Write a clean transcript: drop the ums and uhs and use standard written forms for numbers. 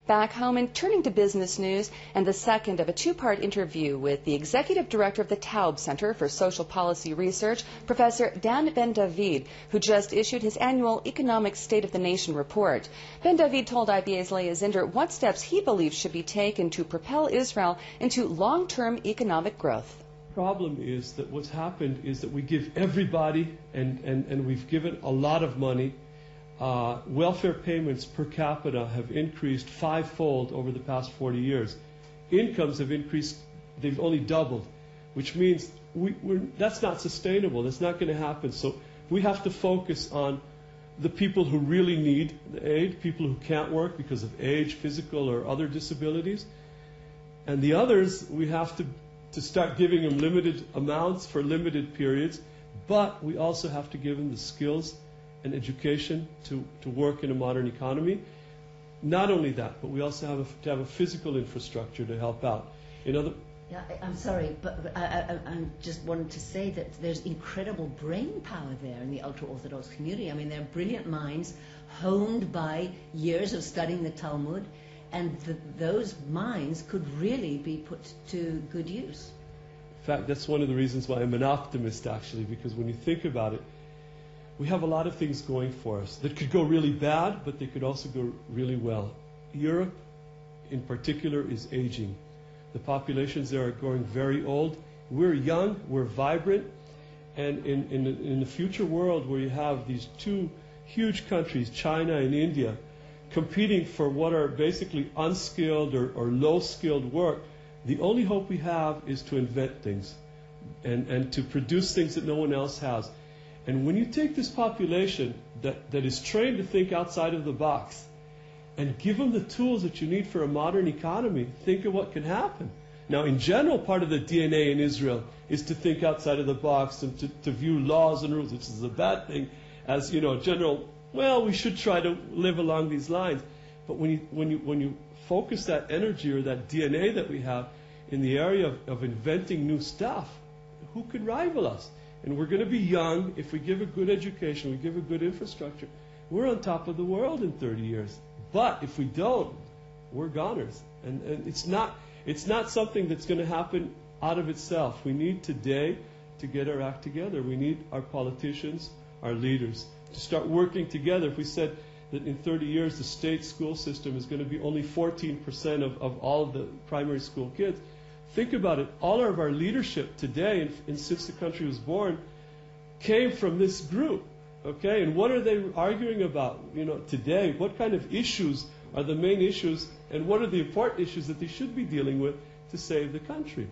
Back home and turning to business news, and the second of a two-part interview with the Executive Director of the Taub Center for Social Policy Research, Professor Dan Ben-David, who just issued his annual Economic State of the Nation report. Ben-David told IBA's Leah Zinder what steps he believes should be taken to propel Israel into long-term economic growth. The problem is that what's happened is that we give everybody, and we've given a lot of money. Welfare payments per capita have increased fivefold over the past 40 years. Incomes have increased, they've only doubled, which means that's not sustainable. That's not going to happen. So we have to focus on the people who really need the aid, people who can't work because of age, physical or other disabilities. And the others, we have to start giving them limited amounts for limited periods, but we also have to give them the skills and education to work in a modern economy. Not only that, but we also have to have a physical infrastructure to help out. I'm sorry, but I just wanted to say that there's incredible brain power there in the ultra-Orthodox community. I mean, they're brilliant minds honed by years of studying the Talmud, and those minds could really be put to good use. In fact, that's one of the reasons why I'm an optimist, actually, because when you think about it, we have a lot of things going for us that could go really bad, but they could also go really well. Europe, in particular, is aging. The populations there are growing very old. We're young, we're vibrant, and in the future world where you have these two huge countries, China and India, competing for what are basically unskilled or low-skilled work, the only hope we have is to invent things and to produce things that no one else has. And when you take this population that is trained to think outside of the box and give them the tools that you need for a modern economy, think of what can happen. Now, in general, part of the DNA in Israel is to think outside of the box and to view laws and rules, which is a bad thing, as, general, well, we should try to live along these lines. But when you focus that energy or that DNA that we have in the area of inventing new stuff, who could rival us? And we're going to be young. If we give a good education, we give a good infrastructure, we're on top of the world in 30 years. But if we don't, we're goners. And it's not something that's going to happen out of itself. We need today to get our act together. We need our politicians, our leaders, to start working together. If we said that in 30 years the state school system is going to be only 14% of all of the primary school kids, think about it. All of our leadership today, and since the country was born, came from this group. Okay, and what are they arguing about? Today, what kind of issues are the main issues, and what are the important issues that they should be dealing with to save the country?